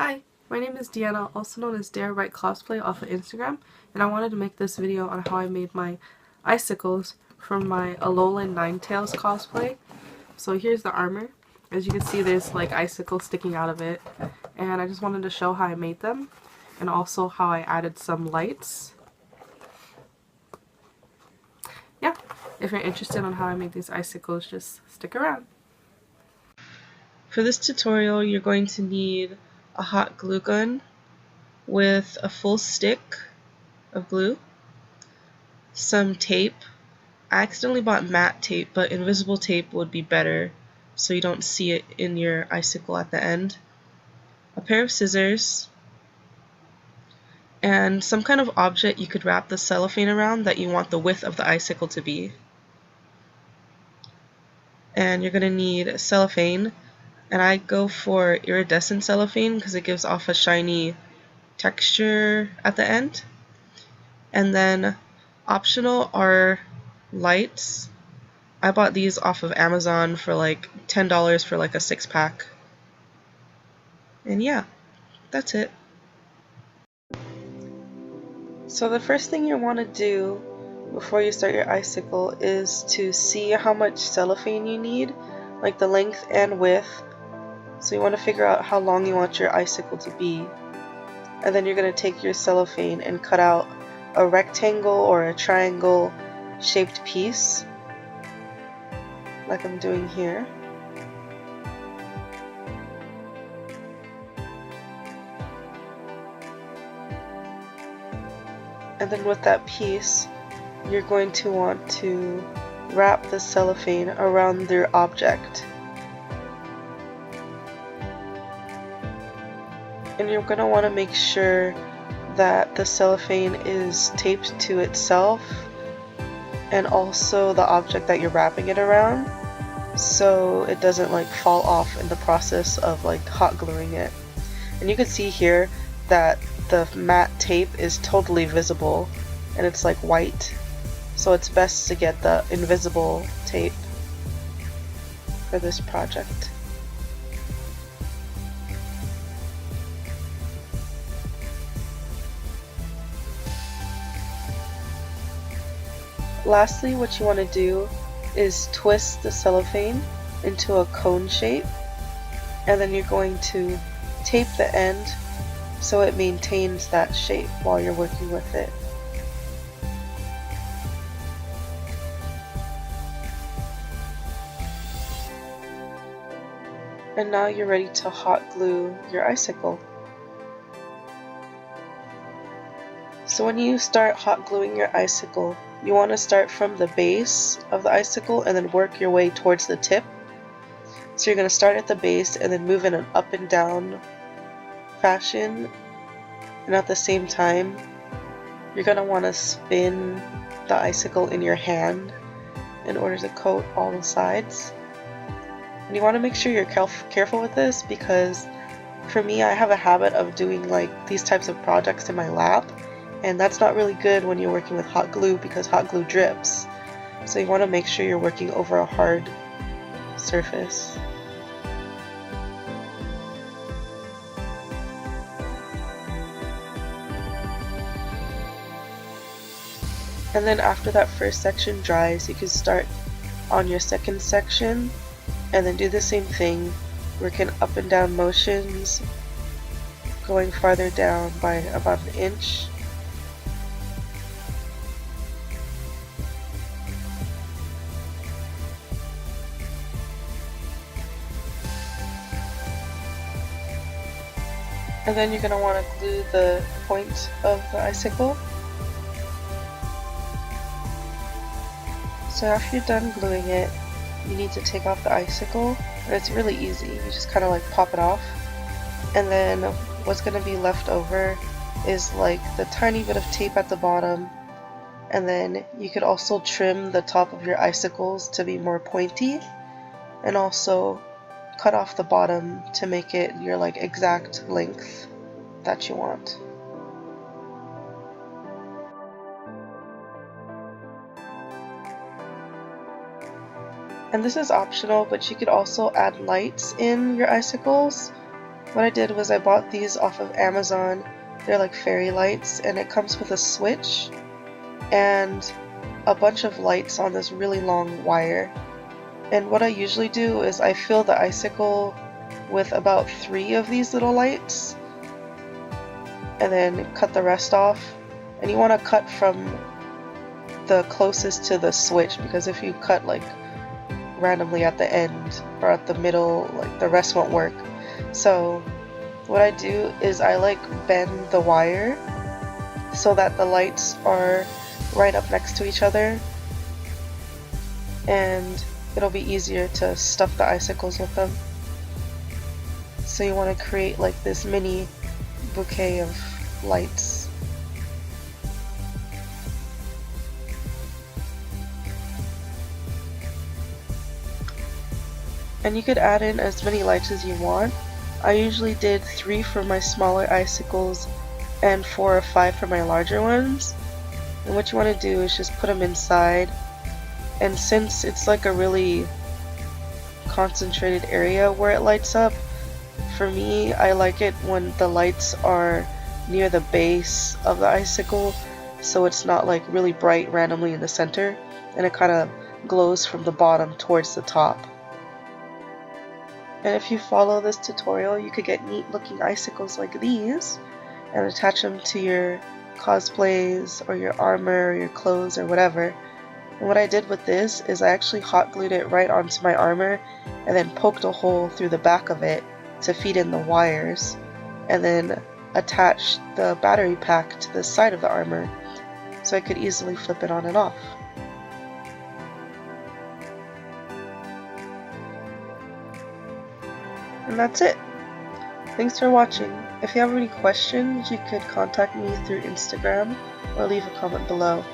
Hi, my name is Deanna, also known as Dare Write Cosplay off of Instagram, and I wanted to make this video on how I made my icicles from my Alolan Ninetales cosplay. So here's the armor. As you can see, there's like icicles sticking out of it, and I just wanted to show how I made them, and also how I added some lights. Yeah, if you're interested on how I made these icicles, just stick around. For this tutorial, you're going to need a hot glue gun with a full stick of glue, some tape. I accidentally bought matte tape, but invisible tape would be better so you don't see it in your icicle at the end. A pair of scissors, and some kind of object you could wrap the cellophane around that you want the width of the icicle to be. And you're going to need cellophane, and I go for iridescent cellophane because it gives off a shiny texture at the end. And then optional are lights. I bought these off of Amazon for like $10 for like a 6-pack. And yeah, that's it. So the first thing you want to do before you start your icicle is to see how much cellophane you need, like the length and width. So you want to figure out how long you want your icicle to be. And then you're going to take your cellophane and cut out a rectangle or a triangle shaped piece, like I'm doing here. And then with that piece, you're going to want to wrap the cellophane around your object. And you're going to want to make sure that the cellophane is taped to itself and also the object that you're wrapping it around, so it doesn't like fall off in the process of like hot gluing it. And you can see here that the matte tape is totally visible and it's like white, so it's best to get the invisible tape for this project. Lastly, what you want to do is twist the cellophane into a cone shape, and then you're going to tape the end so it maintains that shape while you're working with it. And now you're ready to hot glue your icicle. So when you start hot gluing your icicle, you want to start from the base of the icicle and then work your way towards the tip. So you're going to start at the base and then move in an up and down fashion, and at the same time you're going to want to spin the icicle in your hand in order to coat all the sides. And you want to make sure you're careful with this, because for me, I have a habit of doing like these types of projects in my lap, and that's not really good when you're working with hot glue because hot glue drips. So you want to make sure you're working over a hard surface. And then after that first section dries, you can start on your second section and then do the same thing, working up and down motions, going farther down by about an inch. And then you're going to want to glue the point of the icicle. So after you're done gluing it, you need to take off the icicle, and it's really easy. You just kind of like pop it off, and then what's going to be left over is like the tiny bit of tape at the bottom, and then you could also trim the top of your icicles to be more pointy, and also cut off the bottom to make it your like exact length that you want. And this is optional, but you could also add lights in your icicles. What I did was I bought these off of Amazon. They're like fairy lights, and it comes with a switch and a bunch of lights on this really long wire. And what I usually do is I fill the icicle with about 3 of these little lights and then cut the rest off. And you want to cut from the closest to the switch, because if you cut like randomly at the end or at the middle, like the rest won't work. So what I do is I like bend the wire so that the lights are right up next to each other, and it'll be easier to stuff the icicles with them. So you want to create like this mini bouquet of lights. And you could add in as many lights as you want. I usually did 3 for my smaller icicles and 4 or 5 for my larger ones. And what you want to do is just put them inside. And since it's like a really concentrated area where it lights up, for me, I like it when the lights are near the base of the icicle, so it's not like really bright randomly in the center, and it kind of glows from the bottom towards the top. And if you follow this tutorial, you could get neat looking icicles like these and attach them to your cosplays or your armor or your clothes or whatever. And what I did with this is I actually hot glued it right onto my armor and then poked a hole through the back of it to feed in the wires, and then attached the battery pack to the side of the armor so I could easily flip it on and off. And that's it. Thanks for watching. If you have any questions, you could contact me through Instagram or leave a comment below.